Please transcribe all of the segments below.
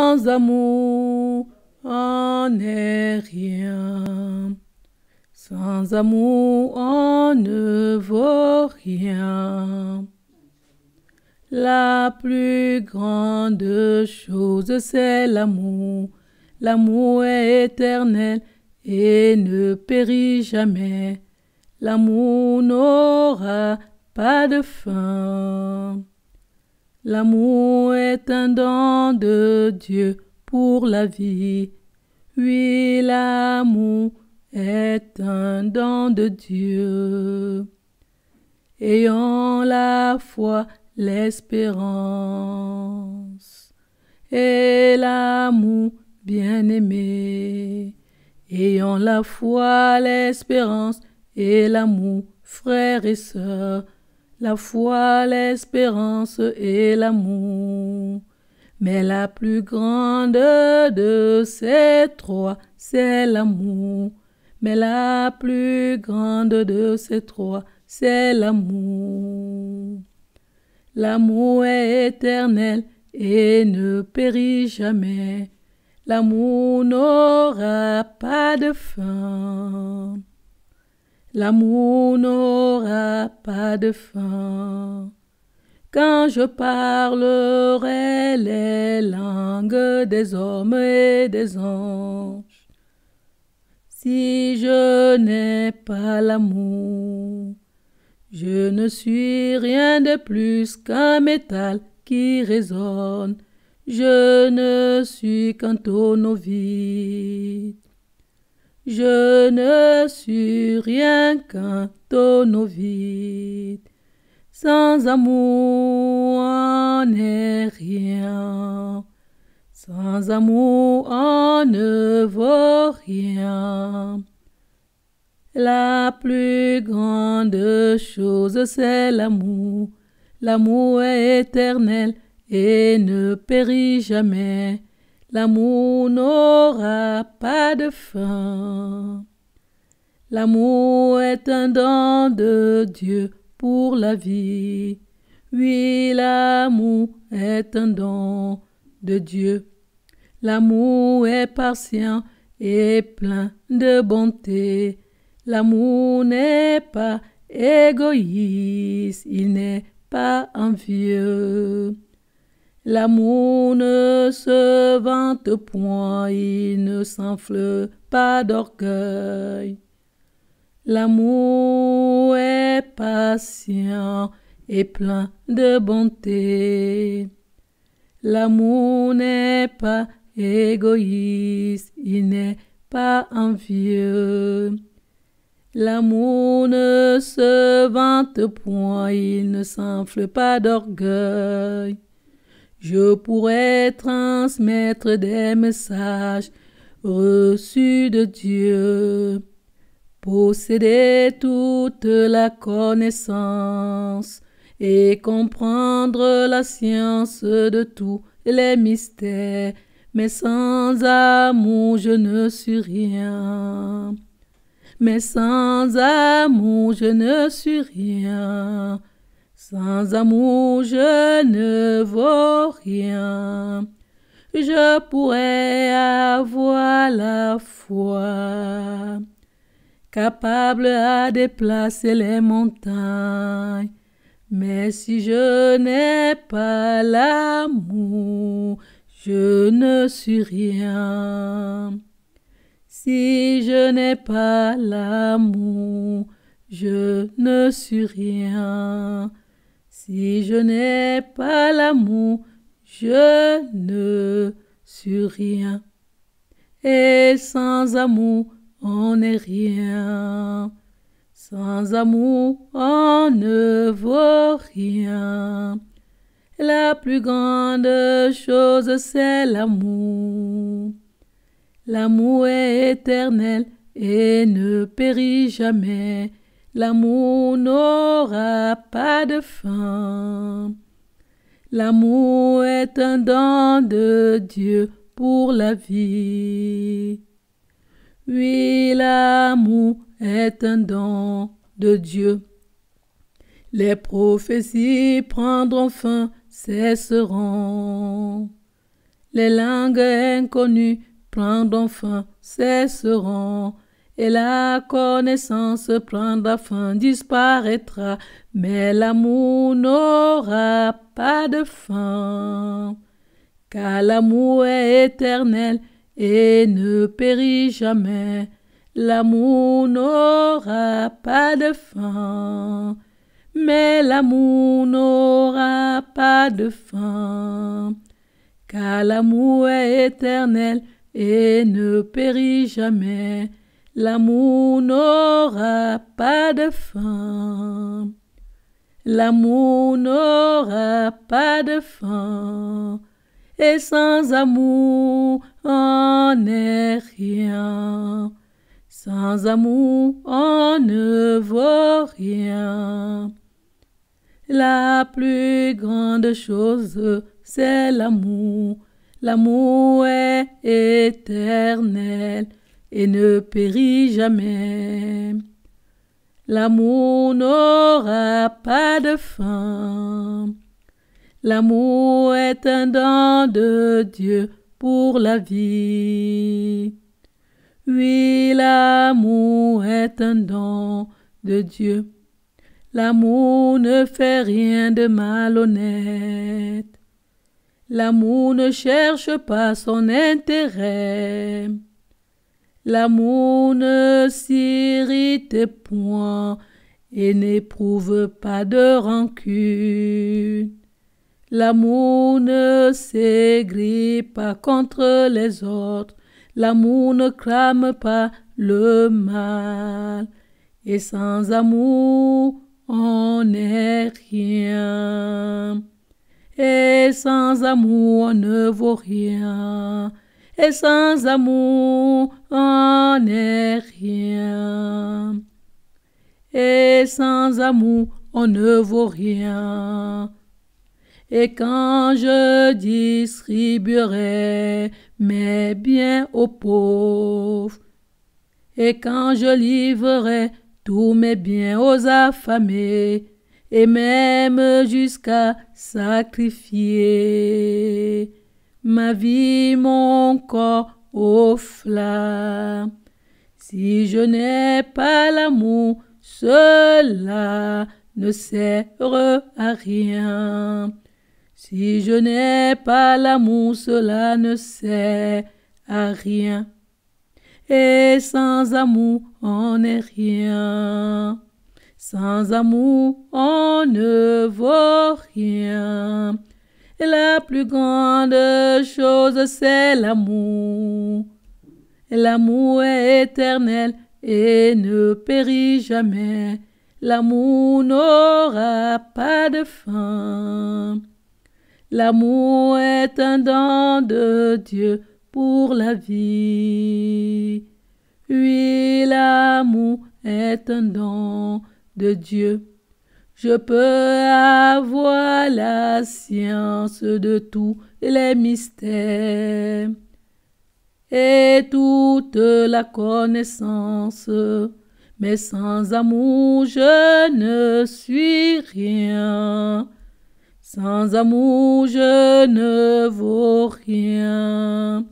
Sans amour, on n'est rien. Sans amour, on ne vaut rien. La plus grande chose, c'est l'amour. L'amour est éternel et ne périt jamais. L'amour n'aura pas de fin. L'amour est un don de Dieu pour la vie. Oui, l'amour est un don de Dieu. Ayons la foi, l'espérance et l'amour bien-aimé. Ayons la foi, l'espérance et l'amour, frères et sœurs. La foi, l'espérance et l'amour. Mais la plus grande de ces trois, c'est l'amour. Mais la plus grande de ces trois, c'est l'amour. L'amour est éternel et ne périt jamais. L'amour n'aura pas de fin. L'amour n'aura pas de fin. Quand je parlerai les langues des hommes et des anges, si je n'ai pas l'amour, je ne suis rien de plus qu'un métal qui résonne. Je ne suis qu'un tonneau vide. Je ne suis rien qu'un tonneau vide. Sans amour, on n'est rien. Sans amour, on ne vaut rien. La plus grande chose, c'est l'amour. L'amour est éternel et ne périt jamais. L'amour n'aura pas de fin. L'amour est un don de Dieu pour la vie. Oui, l'amour est un don de Dieu. L'amour est patient et plein de bonté. L'amour n'est pas égoïste, il n'est pas envieux. L'amour ne se vante point, il ne s'enfle pas d'orgueil. L'amour est patient et plein de bonté. L'amour n'est pas égoïste, il n'est pas envieux. L'amour ne se vante point, il ne s'enfle pas d'orgueil. Je pourrais transmettre des messages reçus de Dieu, posséder toute la connaissance et comprendre la science de tous les mystères, mais sans amour je ne suis rien. Mais sans amour je ne suis rien. Sans amour, je ne vaux rien. Je pourrais avoir la foi, capable à déplacer les montagnes. Mais si je n'ai pas l'amour, je ne suis rien. Si je n'ai pas l'amour, je ne suis rien. Si je n'ai pas l'amour, je ne suis rien. Et sans amour, on n'est rien. Sans amour, on ne vaut rien. La plus grande chose, c'est l'amour. L'amour est éternel et ne périt jamais. L'amour n'aura pas de fin. L'amour est un don de Dieu pour la vie. Oui, l'amour est un don de Dieu. Les prophéties prendront fin, cesseront. Les langues inconnues prendront fin, cesseront, et la connaissance prendra fin, disparaîtra, mais l'amour n'aura pas de fin, car l'amour est éternel et ne périt jamais. L'amour n'aura pas de fin, mais l'amour n'aura pas de fin, car l'amour est éternel et ne périt jamais. L'amour n'aura pas de fin. L'amour n'aura pas de fin. Et sans amour, on n'est rien. Sans amour, on ne vaut rien. La plus grande chose, c'est l'amour. L'amour est éternel et ne périt jamais. L'amour n'aura pas de fin. L'amour est un don de Dieu pour la vie. Oui, l'amour est un don de Dieu. L'amour ne fait rien de malhonnête. L'amour ne cherche pas son intérêt. L'amour ne s'irrite point et n'éprouve pas de rancune. L'amour ne s'aigrit pas contre les autres. L'amour ne clame pas le mal. Et sans amour, on n'est rien. Et sans amour, on ne vaut rien. Et sans amour, on n'est rien. Et sans amour, on ne vaut rien. Et quand je distribuerai mes biens aux pauvres, et quand je livrerai tous mes biens aux affamés, et même jusqu'à sacrifier ma vie, mon corps aux flammes. Si je n'ai pas l'amour, cela ne sert à rien. Si je n'ai pas l'amour, cela ne sert à rien. Et sans amour, on n'est rien. Sans amour, on ne vaut rien. Et la plus grande chose, c'est l'amour. Et l'amour est éternel et ne périt jamais. L'amour n'aura pas de fin. L'amour est un don de Dieu pour la vie. Oui, l'amour est un don de Dieu. Je peux avoir la science de tous les mystères et toute la connaissance, mais sans amour je ne suis rien. Sans amour je ne vaux rien.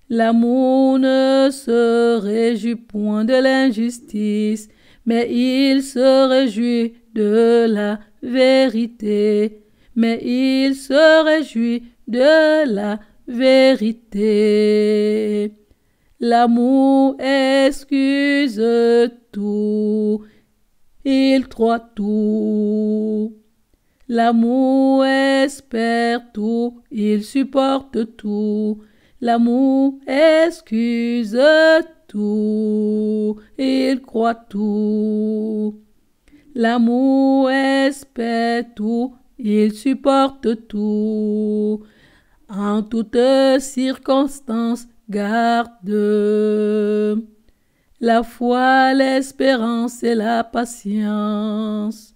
L'amour ne se réjouit point de l'injustice, mais il se réjouit de la vérité. Mais il se réjouit de la vérité. L'amour excuse tout, il croit tout. L'amour espère tout, il supporte tout. L'amour excuse tout, il croit tout. L'amour espère tout, il supporte tout. En toutes circonstances, garde la foi, l'espérance et la patience.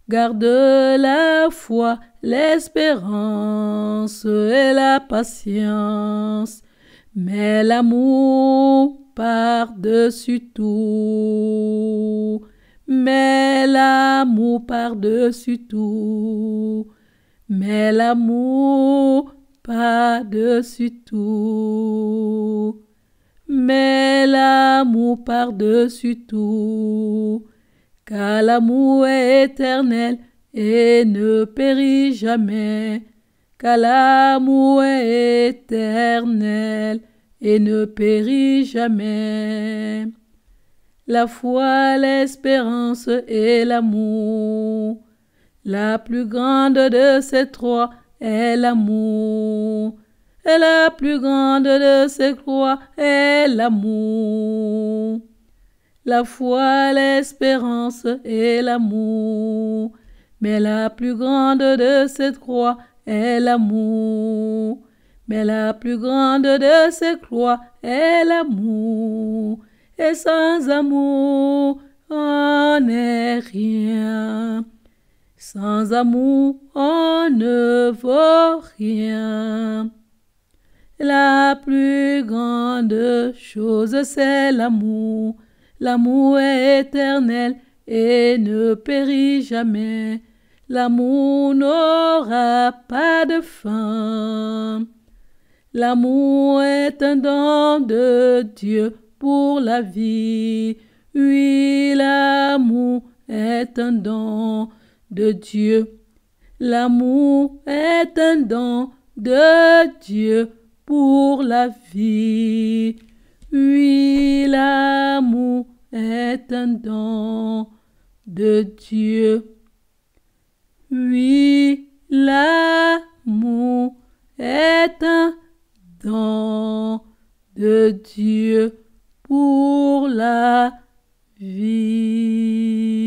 Garde la foi, l'espérance et la patience. Mais l'amour par-dessus tout. Mais l'amour par-dessus tout. Mais l'amour par par-dessus tout. Mais l'amour par-dessus tout, car l'amour est éternel et ne périt jamais. Car l'amour est éternel et ne périt jamais. La foi, l'espérance et l'amour. La plus grande de ces trois est l'amour. Et la plus grande de ces trois est l'amour. La foi, l'espérance et l'amour. Mais la plus grande de ces trois est l'amour. Mais la plus grande de ces trois est l'amour. Et sans amour, on n'est rien. Sans amour, on ne vaut rien. La plus grande chose, c'est l'amour. L'amour est éternel et ne périt jamais. L'amour n'aura pas de fin. L'amour est un don de Dieu pour la vie. Oui, l'amour est un don de Dieu. L'amour est un don de Dieu pour la vie. Oui, l'amour est un don de Dieu. Oui, l'amour est un don de Dieu pour la vie.